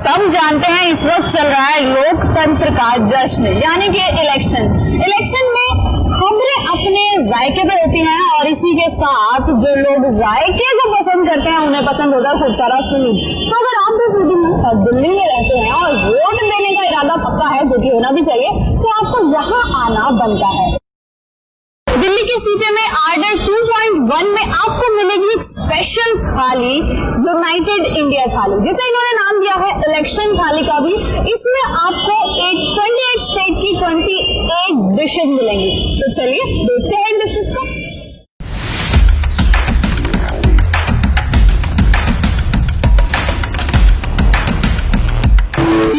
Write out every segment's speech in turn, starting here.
सब जानते हैं इस वक्त चल रहा है लोकतंत्र का जश्न, यानी कि इलेक्शन में खबरें अपने जायके पे होती हैं और इसी के साथ जो लोग जायके को पसंद करते हैं उन्हें पसंद होता है खूब सारा फूड। तो अगर आप भी फूडी हैं और दिल्ली में रहते हैं और वोट देने का इरादा पक्का है, जो कि होना भी चाहिए, तो आपको यहाँ आना बनता है। दिल्ली के सीटे में आर्डर 2.1 में आपको मिलेगी स्पेशल थाली, यूनाइटेड इंडिया थाली, जिसे इन्होंने नाम दिया है इलेक्शन थाली का भी। इसमें आपको एक 28 स्टेट की 28 डिशेज मिलेंगी। तो चलिए देखते हैं इन डिशेज को।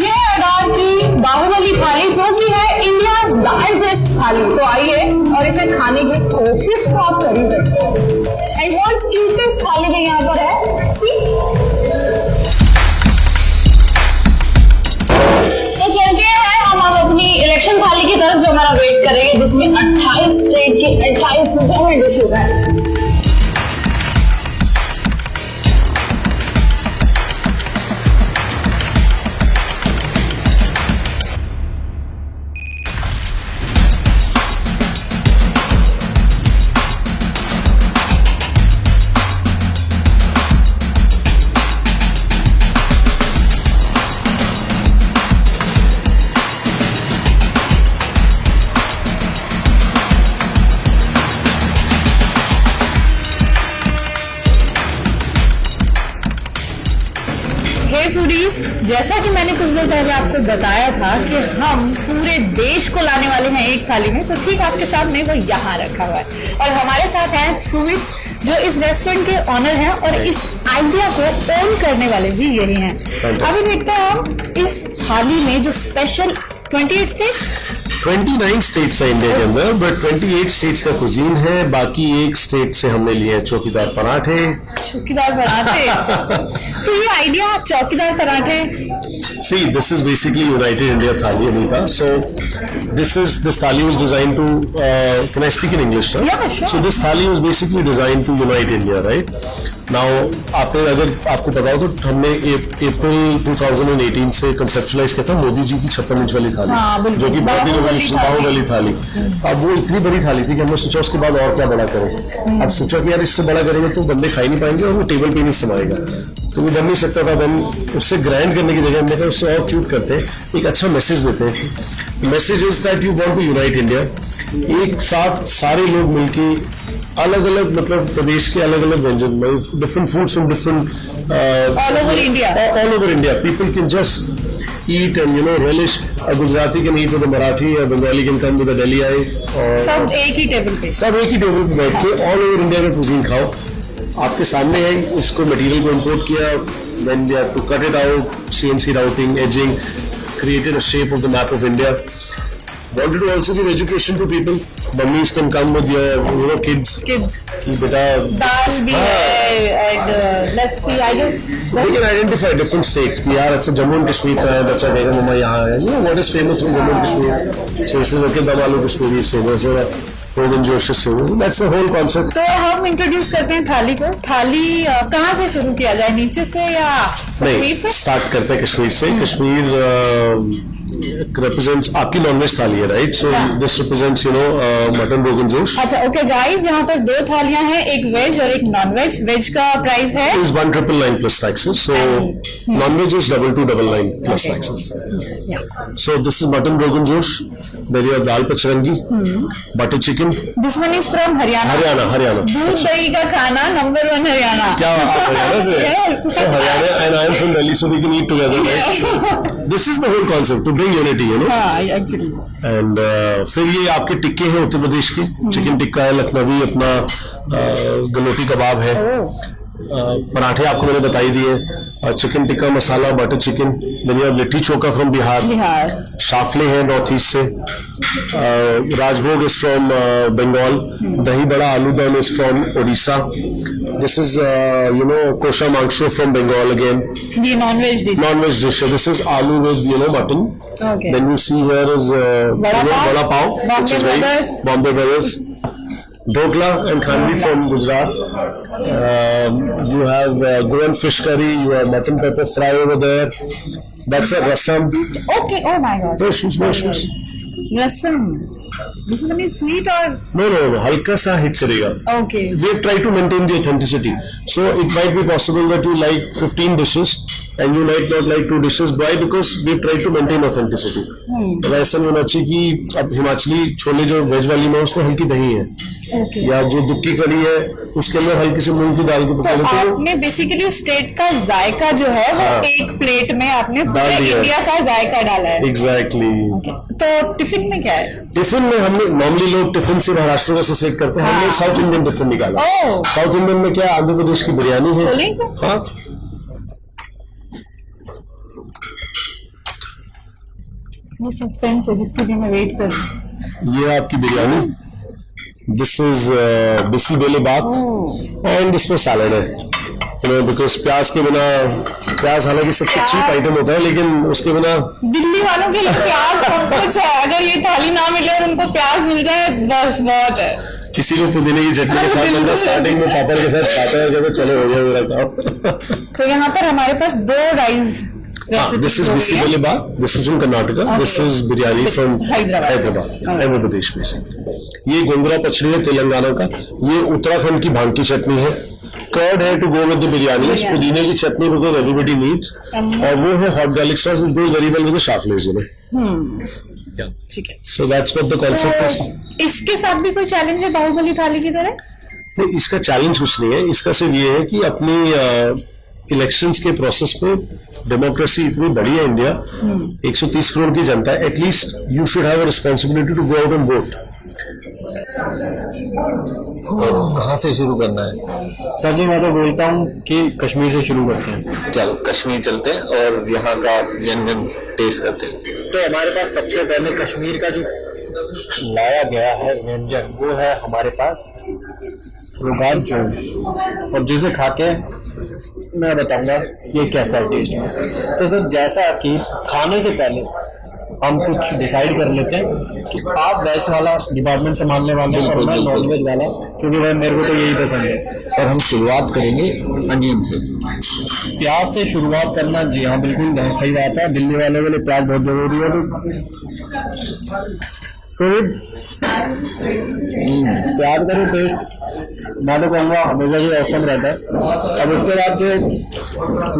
ये अडार की बाहुबली थाली, जो की है इंडिया लार्जेस्ट थाली। तो आइए और इसे खाने की कोशिश तो आप कर ही सकते हैं। एंड वॉट क्यूटेस्ट थाली में यहाँ पर है। तो चलते हैं हम अपनी इलेक्शन थाली की तरफ, जो हमारा वेट करेंगे, जिसमें 28 स्टेट की 28 डिशेज है। फूडीज, जैसा कि मैंने कुछ देर पहले आपको बताया था कि हम पूरे देश को लाने वाले हैं एक थाली में, तो ठीक आपके सामने वो यहाँ रखा हुआ है। और हमारे साथ हैं सुमित, जो इस रेस्टोरेंट के ऑनर हैं और इस आइडिया को ओन करने वाले भी यही हैं। अभी देखते हैं हम इस थाली में जो स्पेशल 28 स्टेट्स है इंडिया के अंदर, बट 28 स्टेट्स का कुजीन है। बाकी एक स्टेट से हमने लिए हैं चौकीदार पराठे। तो ये आइडिया चौकीदार पराठे, see, this is basically United India Thali, Anita. So this thali was designed to can I speak in English, sir? Yeah, sure. So this thali was basically designed to unite India, right? Now अगर आपको पता हो तो हमने अप्रैल 2018 से conceptualise किया था मोदी जी की 56 इंच वाली थाली, जो कि बाहुबली थाली। अब वो इतनी बड़ी थाली थी कि हमने सोचा उसके बाद और क्या बड़ा करें। अब सोचा कि यार इससे बड़ा करेंगे तो बंदे खा ही नहीं पाएंगे और वो टेबल पे नहीं समाएगा, तो वो बन नहीं सकता था। देन उससे ग्रैंड करने की जगह हमने कहा उससे और क्यूट करते हैं, एक अच्छा मैसेज देते हैं। Message is that you want to unite India. एक साथ सारे लोग मिलके अलग अलग, मतलब प्रदेश के अलग अलग व्यंजन, different foods from different all over India people can just eat and relish. A Gujarati can eat with a Marathi, a Bengali can come with a Delhi-eye, और सब एक ही टेबल पे बैठ के ऑल ओवर इंडिया का cuisine खाओ। आपके सामने है, इसको मटेरियल को इंपोर्ट किया, then we have to cut it out, CNC routing, edging, created a shape of the map of India. Wanted to also give education to people. Mummies can come with your kids. कि बेटा दाल भी है and lassi, I guess. We can identify different states. कि यार अच्छा Jammu and Kashmir का है, बच्चा कहेगा मम्मा यहाँ है। You know what is famous in Jammu and Kashmir? So this is okay, दम आलू Kashmiri is famous, or Rogan Josh is famous. That's the whole concept. तो हम इंट्रोड्यूस करते हैं थाली को। थाली कहाँ से शुरू किया जाए, नीचे से या कश्मीर से? स्टार्ट करते हैं कश्मीर से। कश्मीर represents आपकी नॉनवेज थाली है, right? So this represents mutton rogan josh. अच्छा, ओके गाइस, यहाँ पर दो थालियां हैं, एक वेज और एक नॉन वेज। वेज का प्राइस है is 1999 plus taxes, so non-veg is 2299 plus taxes. So this is mutton rogan josh, then you have dal pachrangi, butter chicken. This one is from Haryana. दूध दही का खाना नंबर 1 हरियाणा। क्या आप हरियाणा से? Yes. So Haryana and I am from Delhi, so we can eat together, right? This is the whole concept, to bring unity, हाँ, actually. And फिर ये आपके टिक्के हैं उत्तर प्रदेश के, चिकन टिक्का है, लखनवी अपना गलोटी कबाब है, पराठे आपको मैंने बताई दिए, chicken tikka masala, butter chicken, then you have litti chokha from Bihar, shaphaley हैं नॉर्थ ईस्ट से, राजभोग इज फ्रॉम बंगाल, दही bara aloo dum is from Orissa, this is kosha mangsho from Bengal again, ये नॉन-वेज डिश है, this is aloo with mutton, then you see here is vada pav, which is very Bombay Brothers. Dokla and Khanvi from Gujarat. You have Goan fish curry, you have mutton pepper fry over there. That's a rasam. Okay, oh my god. No issues, no issues. Rasam. This is gonna be sweet or? No. हल्का सा hit करेगा. Okay. We have tried to maintain the authenticity. So it might be possible that you like 15 dishes and you might not like 2 dishes. Why? Because we have tried to maintain authenticity. तो ऐसा नहीं होना चाहिए कि अब हिमाचली छोले जो veg वाली में उसमें हल्की दही है, Okay. या जो दुक्की कड़ी है उसके अंदर हल्की सी मूंग की दाल की तो पकौड़े तो आपने बेसिकली स्टेट का जायका जो है वो हाँ। एक प्लेट में आपने पूरे डाल दिया है। इंडिया का जायका डाला है। एग्जैक्टली। तो टिफिन में क्या है? टिफिन में हमने नॉर्मली लोग टिफिन से महाराष्ट्र को एसोसिएट करते हैं, हमने साउथ इंडियन टिफिन निकाला। ओह। साउथ इंडियन में क्या आंध्र प्रदेश की बिरयानी है। बोलिए सर। हाँ, ये सस्पेंस है जिसके लिए मैं वेट कर रही हूँ। ये आपकी बिरयानी, दिस इज बिसी बेले बात एंड इसमें सैलड है। बिकॉज प्याज के बिना, प्याज हालांकि सबसे चीप आइटम होता है लेकिन उसके बिना दिल्ली वालों के लिए प्याज सब कुछ है। अगर ये थाली ना मिले और उनको प्याज मिल जाए बस बहुत है। किसी को पुदीने की चटनी के साथ बंदा स्टार्टिंग में पापड़ के साथ खाता है, कहते चलो हो गया मेरा काम। तो यहाँ पर हमारे पास 2 राइस दिस इज बिसी बेले बात, this is in Karnataka, this is biryani from Hyderabad, Andhra Pradesh basically. ये गोंगरा पचड़ी है तेलंगाना का, ये उत्तराखंड की भांग की चटनी है, कर्ड है to go with the biryani, पुदीने की चटनी बिकॉज एवरीबडी नीड्स, और वो है hot garlic sauce which goes very well with the shaphaleys you know. ठीक है। So that's what the concept is. इसके साथ भी कोई चैलेंज है बाहुबली थाली की तरह? नहीं, इसका चैलेंज कुछ नहीं है, इसका सिर्फ ये है कि अपनी इलेक्शंस के प्रोसेस में डेमोक्रेसी इतनी बड़ी है इंडिया, 130 करोड़ की जनता है, at least you should have a responsibility to go out and vote. कहाँ से शुरू करना है? सर जी मैं तो बोलता हूँ कि कश्मीर से शुरू करते हैं। चल कश्मीर चलते हैं और यहाँ का व्यंजन टेस्ट करते हैं। तो हमारे पास सबसे पहले कश्मीर का जो लाया गया है व्यंजन वो है हमारे पास रोगान जोश, और जिसे खा के मैं बताऊंगा कि ये कैसा है टेस्ट में। तो सर जैसा कि खाने से पहले हम कुछ डिसाइड कर लेते हैं कि आप वेज वाला डिपार्टमेंट संभालने वाले हैं और मैं नॉन वेज वाला, क्योंकि भाई मेरे को तो यही पसंद है। और हम शुरुआत करेंगे अनियन से। प्याज से शुरुआत करना, जी हाँ बिल्कुल सही बात है, दिल्ली वालों के लिए प्याज बहुत जरूरी है। तो प्याज का जो टेस्ट मैं तो कहूँगा हमेशा ही औसम रहता है। अब उसके बाद जो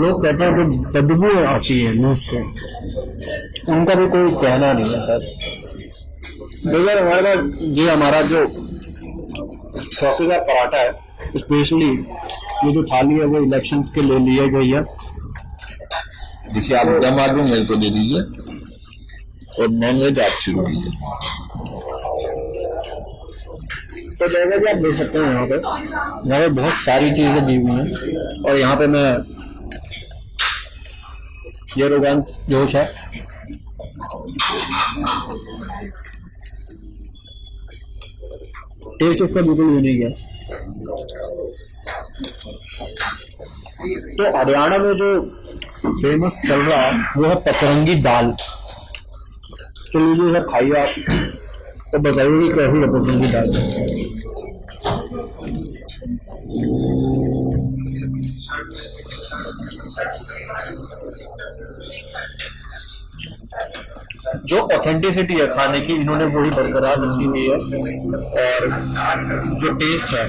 लोग कहते हैं जो बदबू आती है मुंह से, उनका भी कोई कहना नहीं है सर। देखिए हमारे पास ये हमारा जो चौकीदार पराठा है, स्पेशली ये जो थाली है वो इलेक्शंस के लिए ली गई है। देखिए आप दम आलू मेरे को दे दीजिए और नॉन वेज आप शुरू कीजिए। तो जैसा कि आप देख सकते हैं यहाँ पे बहुत सारी चीजें दी हुई हैं, और यहाँ पे मैं ये रोगान जोश है, टेस्ट उसका बिल्कुल यूनिक है। तो हरियाणा में जो फेमस चल रहा है वो है पचरंगी दाल। तो लीजिए सर खाइए आप, तो बताइए कि कैसी है पचरंगी दाल। जो ऑथेंटिसिटी है खाने की इन्होंने वही बरकरार रखी हुई है, और जो टेस्ट है,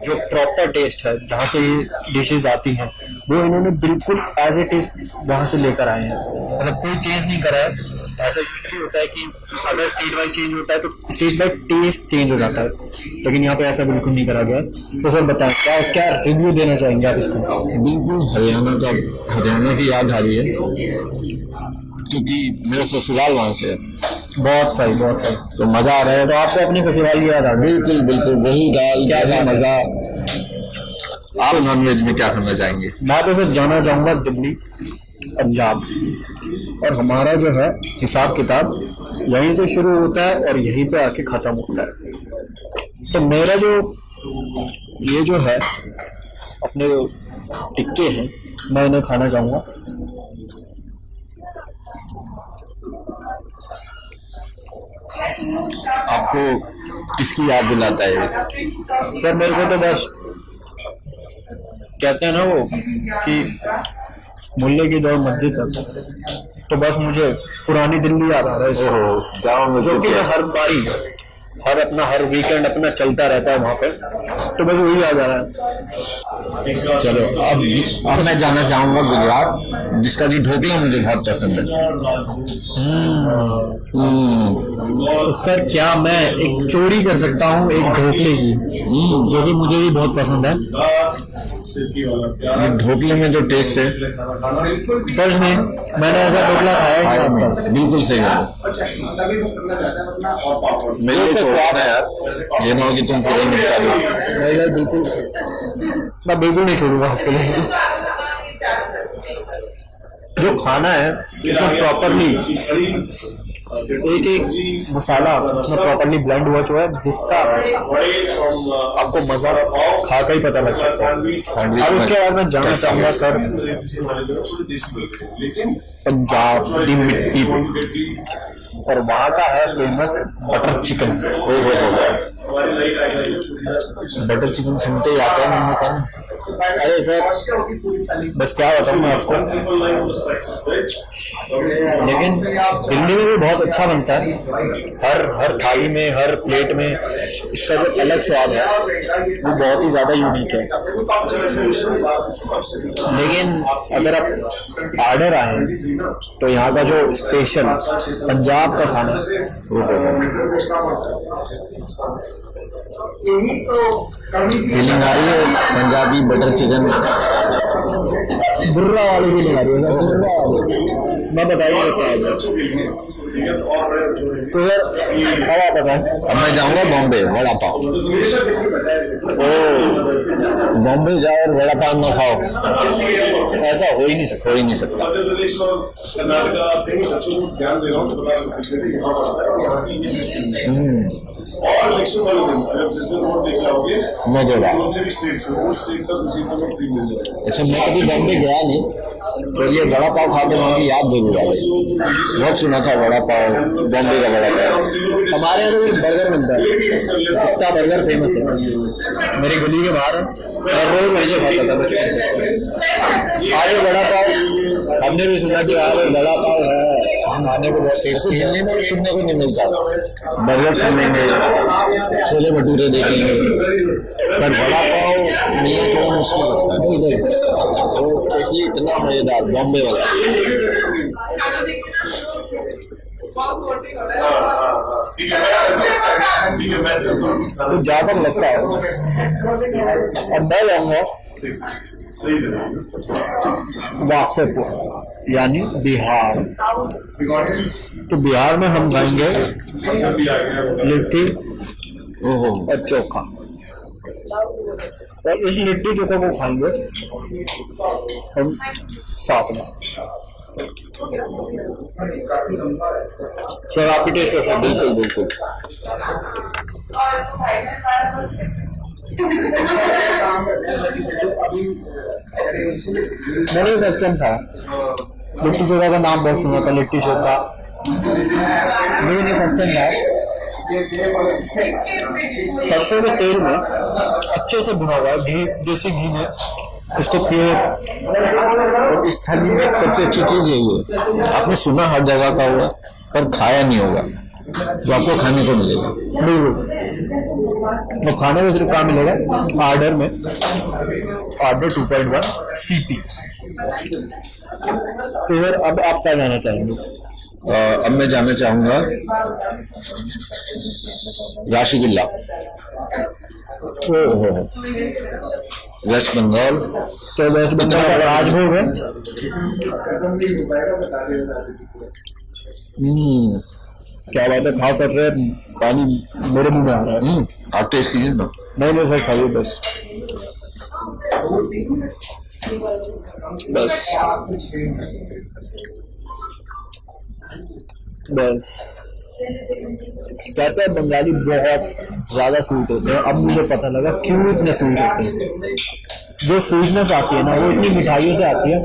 जो प्रॉपर टेस्ट है जहाँ से ये डिशेज आती हैं वो इन्होंने बिल्कुल एज इट इज वहाँ से लेकर आए हैं, मतलब कोई चेंज नहीं करा है। ऐसा इसलिए होता है कि अगर स्टेट वाइज चेंज होता है तो स्टेट वाइज टेस्ट चेंज हो जाता है, लेकिन यहाँ पे ऐसा बिल्कुल नहीं करा गया। तो सर बताएं क्या क्या रिव्यू देना चाहेंगे आप इसको? बिल्कुल हरियाणा की याद आ रही है क्योंकि मेरा ससुराल वहाँ से है। बहुत सही, बहुत सही। तो मजा आ रहा है। तो आपको अपने ससुराल की याद आ गई? बिल्कुल बिल्कुल वही दाल, क्या मजा। आप नॉनवेज में क्या करना चाहेंगे? मैं तो सर जाना चाहूंगा दिल्ली, पंजाब, और हमारा जो है हिसाब किताब यहीं से शुरू होता है और यहीं पे आके खत्म होता है। तो मेरा जो ये जो है अपने टिक्के हैं मैं इन्हें खाना चाहूंगा। आपको किसकी याद दिलाता है? सर मेरे को तो बस कहते हैं ना वो कि मुल्ले की दौड़ मस्जिद तक, तो बस मुझे पुरानी दिल्ली याद आ रहा है इससे। जाओ जो कि मैं हर वीकेंड अपना चलता रहता है वहां पे, तो बस वही याद आ रहा है। चलो अब मैं जाना चाहूंगा गुजरात, जिसका कि ढोकला मुझे बहुत पसंद है। तो सर क्या मैं एक चोरी कर सकता हूँ एक ढोकले की, जो कि मुझे भी बहुत पसंद है। ये ढोकले में जो टेस्ट है, कुछ नहीं, मैंने ऐसा ढोकला खाया ही नहीं आज तक। बिल्कुल सही है। मेरे को स्वाद है यार, ये ना हो कि तुम फिर निपटा दो। नहीं यार, बिल्कुल मैं बिल्कुल नहीं छोड़ूंगा आपके लिए। जो खाना है इसमें प्रॉपरली एक एक मसाला उसमें प्रॉपरली ब्लेंड हुआ जो है, जिसका आपको मजा खा कर ही पता लग सकता है। और उसके बाद मैं जाना चाहूंगा सर पंजाब की मिट्टी पे, और वहाँ का है famous butter chicken. Butter chicken सुनते ही आता है मुंह में। अरे सर बस क्या बताऊँ मैं आपको, लेकिन दिल्ली में भी बहुत अच्छा बनता है। हर थाली में, हर प्लेट में इसका जो अलग स्वाद है वो बहुत ही ज्यादा यूनिक है। लेकिन अगर आप ऑर्डर आए तो यहाँ का जो स्पेशल पंजाब का खाना फीलिंग आ रही है पंजाबी बटर चिकन, बुर्रा वाली भी नहीं आ रही है। बुर्रा वाली मैं बताइए क्या है। तो यार अब आप बताएं। अब मैं जाऊंगा बॉम्बे वड़ा पाव। बॉम्बे जाओ और वड़ा पाव ना खाओ, ऐसा हो ही नहीं सकता, हो ही नहीं सकता। और इलेक्शन वाले दिन अगर जिसने वोट लेके आओगे मजेदार। कौन से भी स्टेट से वो स्टेट का किसी को फ्री मिल जाएगा। अच्छा, मैं कभी बॉम्बे गया नहीं, तो ये वड़ा पाव खा के वहाँ की याद जरूर आ गई। बहुत सुना था वड़ा पाव, बॉम्बे का वड़ा पाव। हमारे यहाँ तो बर्गर मिलता है, कुत्ता बर्गर फेमस है मेरी गली के बाहर, और रोज वहीं से खाता था बचपन से। आज वड़ा पाव हमने भी सुना कि आज वड़ा पाव है, हम खाने को बहुत टेस्टी है। दिल्ली में सुनने को नहीं मिलता, बर्गर सुनेंगे, छोले भटूरे देखेंगे, पर वड़ा पाव मिलना थोड़ा मुश्किल लगता है इधर। वो स्पेशली इतना मजेदार बॉम्बे वाला। तो ज्यादा लगता है। अब मैं जाऊंगा वासेपुर यानी बिहार। तो बिहार में हम खाएंगे लिट्टी और चोखा, और इस लिट्टी चोखा को खाएंगे हम साथ में। सर आप भी टेस्ट कर सकते हैं। बिल्कुल बिल्कुल। मैंने फर्स्ट टाइम खाया लिट्टी चोखा का नाम बहुत सुना था, लिट्टी चोखा मैंने फर्स्ट टाइम खाया। सरसों के तेल में अच्छे से भुना हुआ घी, देसी घी में इसको पिए। और इस थाली में सबसे अच्छी चीज यही है, आपने सुना हर जगह का होगा पर खाया नहीं होगा, जो आपको खाने को मिलेगा। तो खाने में सिर्फ कहाँ मिलेगा? ऑर्डर में, ऑर्डर 2.1 CP। तो यार अब आप क्या जाना चाहेंगे? अब मैं जाना चाहूंगा राशिगुल्ला, वेस्ट बंगाल। तो वेस्ट बंगाल का राजभोग है। क्या बात है, खा सक रहे हैं, पानी मेरे मुंह में आ रहा है। आप टेस्ट कीजिए ना। नहीं सर खाइए बस बस बस। कहते हैं बंगाली बहुत ज्यादा स्वीट होते हैं, अब मुझे पता लगा क्यों इतने स्वीट होते हैं। जो स्वीटनेस आती है ना वो इतनी मिठाइयों से आती है,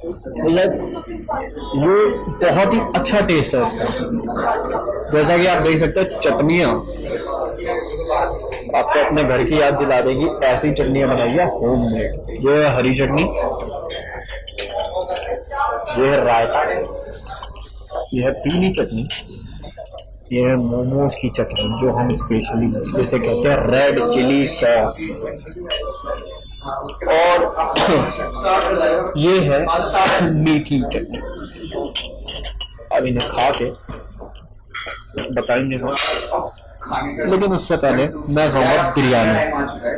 मतलब ये बहुत ही अच्छा टेस्ट है इसका। जैसा कि आप देख सकते हैं चटनियाँ आपको अपने घर की याद दिला देगी, ऐसी चटनियाँ बनाइए होममेड। ये है हरी चटनी, ये है रायता, ये है पीली चटनी, ये है मोमोज की चटनी जो हम स्पेशली जैसे कहते हैं रेड चिली सॉस, और ये है मीठी चटनी। अब इन्हें खा के बताएंगे हम, लेकिन उससे पहले मैं खाऊंगा बिरयानी।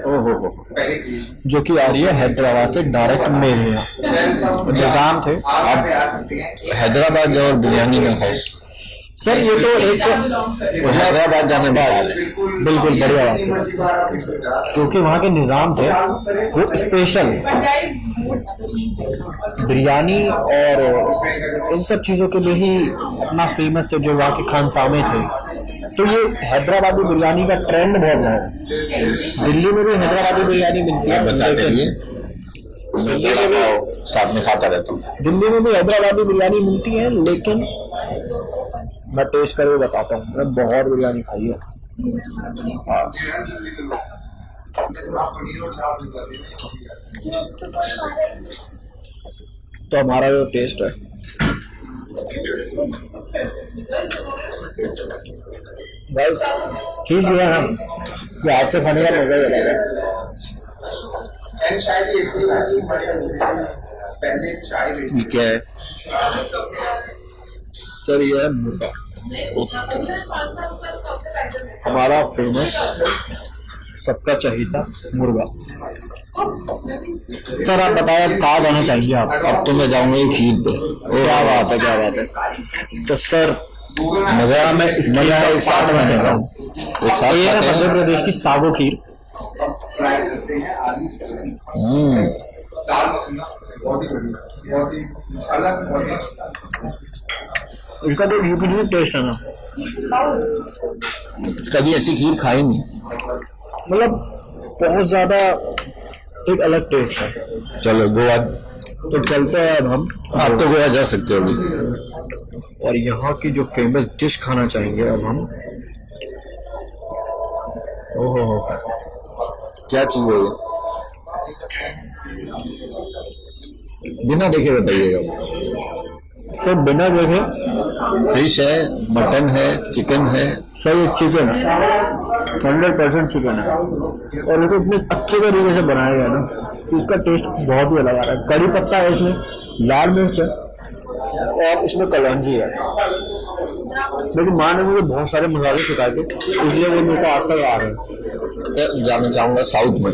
ओहो, जो कि आ रही है हैदराबाद से डायरेक्ट मेरे यहाँ। निजाम थे आप हैदराबाद जाओ और बिरयानी ना खाओ। सर, ये तो एक हैदराबाद जाने बाद बिल्कुल बढ़िया बात है, क्योंकि वहाँ के निजाम थे वो स्पेशल बिरयानी और इन सब चीज़ों के लिए ही अपना फेमस थे, जो वहाँ के खानसामे थे। तो ये हैदराबादी बिरयानी का ट्रेंड बहुत है। दिल्ली में भी हैदराबादी बिरयानी मिलती है, बताते रहिए, दिल्ली में भी साथ में खाता रहता हूँ। दिल्ली में भी हैदराबादी बिरयानी मिलती है, लेकिन मैं टेस्ट करके बताता हूँ। मैं बहुत बिरयानी खाई है। हाँ। तो हमारा जो टेस्ट है, गाइस, चीज जो है ना, ये हाथ से खाने का मजा ही अलग है। ये क्या है? सर, ये है मुर्गा, हमारा फेमस सबका चहीता मुर्गा। सर, आप बताएं अब कहाँ जाना चाहिए आप? अब तो मैं जाऊंगा खीर पे। क्या बात है, क्या बात है। तो सर, मजा मैं इसमें एक साथ में चाहता हूँ। एक साथ ये है खाते हैं। मध्य प्रदेश की सागो खीर। इसका तो यूपी टेस्ट है ना, कभी ऐसी खीर खाई नहीं। मतलब बहुत ज्यादा एक अलग टेस्ट है। चलो गोवा, तो चलते हैं अब हम। आप तो गोवा जा सकते हो अभी। और यहाँ की जो फेमस डिश खाना चाहेंगे अब हम। ओहो, क्या चीज है ये? बिना देखे बताइएगा। सर बिना देखे, फिश है, मटन है, चिकन है। सर ये चिकन है, 100% चिकन है, और इसको इतने अच्छे तरीके से बनाया गया ना, तो इसका टेस्ट बहुत ही अलग आ रहा है। कड़ी पत्ता है इसमें, लाल मिर्च है, और इसमें कलौंजी है। लेकिन माँ ने मुझे बहुत सारे मसाले सिखाए थे, इसलिए वो मेरे को आज तक आ रहे हैं। जाना चाहूंगा साउथ में।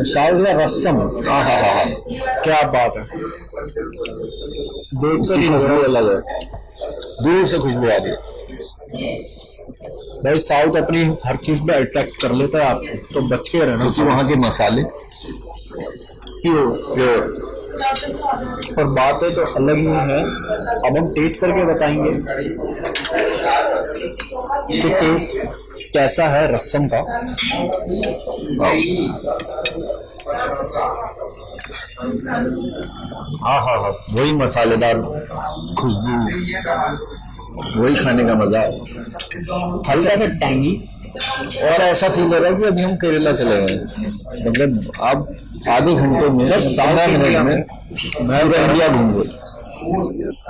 साउथ का रसम, हाँ, क्या बात है। देखकर ही खुशबू अलग है, दूर से खुशबू आ रही है। भाई, साउथ अपनी हर चीज में अट्रैक्ट कर लेता है आपको, तो बच के रहना। क्योंकि वहाँ के मसाले प्योर और बातें तो अलग ही है। अब हम टेस्ट करके बताएंगे कि टेस्ट कैसा है रसम का। हाँ, वही मसालेदार खुशबू, वही खाने का मजा। हल्का सा टैंगी, और ऐसा फील हो रहा है कि अभी हम केरला चले गए। मतलब आप आधे घंटे में, 15 मिनट में मैं पूरा इंडिया घूम गया।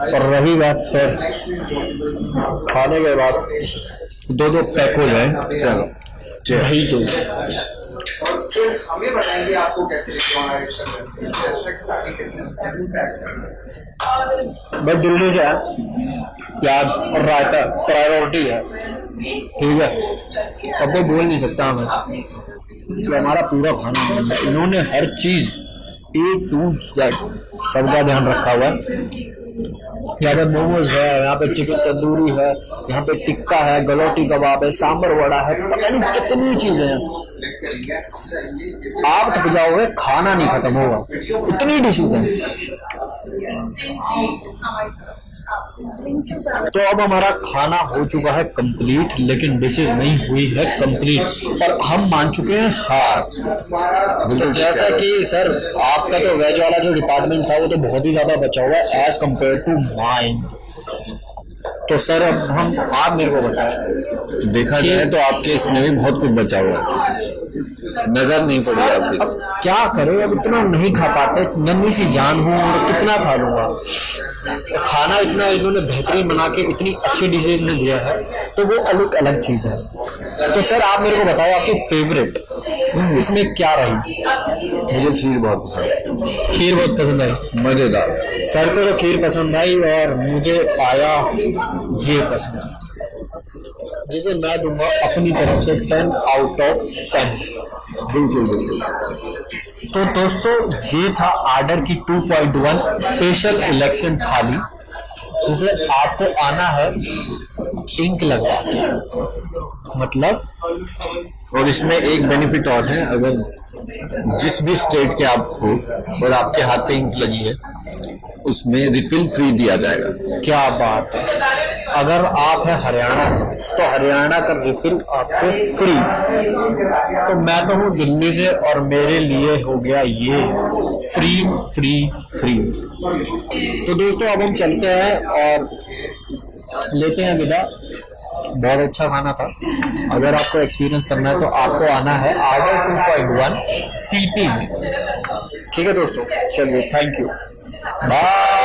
और रही बात सर खाने के बाद दो पैक हो जाए, चलो दही तो हमें बताएंगे आपको कैसे बस दिल्ली से है, प्याज और रायता प्रायोरिटी है, ठीक है। अब कोई बोल नहीं सकता हमें कि हमारा पूरा खाना है। इन्होंने हर चीज A to Z सबका ध्यान रखा हुआ है। यहाँ पे मोमोज है, यहाँ पे चिकन तंदूरी है, यहाँ पे टिक्का है, गलौटी कबाब है, सांबर वड़ा है, पता नहीं कितनी चीजें हैं। आप थक जाओगे, खाना नहीं खत्म होगा, इतनी डिशेज हैं। तो अब हमारा खाना हो चुका है कंप्लीट, लेकिन डिशेज नहीं हुई है कंप्लीट, और हम मान चुके हैं हार। तो जैसा कि सर आपका तो वेज वाला जो डिपार्टमेंट था वो तो बहुत ही ज्यादा बचा हुआ है एज कम्पेयर टू माइन। तो सर अब आप मेरे को बताएं, देखा जाए तो आपके इसमें भी बहुत कुछ बचा हुआ है। नजर नहीं पड़ी सर आपकी। अब क्या करें, अब इतना नहीं खा पाते, नन्ही सी जान हूँ और कितना खा लूंगा। खाना इतना इन्होंने बेहतरीन बना के इतनी अच्छी डिशेज में दिया है तो वो अलग अलग चीज है। तो सर आप मेरे को बताओ आपकी फेवरेट इसमें क्या रही? मुझे खीर बहुत पसंद है, खीर बहुत पसंद आई। मजेदार। सर को तो खीर पसंद आई और मुझे आया ये पसंद, जिसे मैं दूंगा अपनी तरफ से 10 आउट ऑफ 10। बिल्कुल बिल्कुल। तो दोस्तों ये था आर्डर की 2.1 स्पेशल इलेक्शन थाली, जिसे आपको आना है इंक लगा, मतलब। और इसमें एक बेनिफिट और है, अगर जिस भी स्टेट के आप हो और आपके हाथ पे इंक लगी है उसमें रिफिल फ्री दिया जाएगा। क्या बात है, अगर आप है हरियाणा तो हरियाणा का रिफिल आपको फ्री। तो मैं तो हूँ दिल्ली से और मेरे लिए हो गया ये फ्री फ्री फ्री। तो दोस्तों अब हम चलते हैं और लेते हैं विदा। बहुत अच्छा खाना था। अगर आपको एक्सपीरियंस करना है तो आपको आना है आर्डर 2.1 CP में। ठीक है दोस्तों, चलिए, थैंक यू, बाय।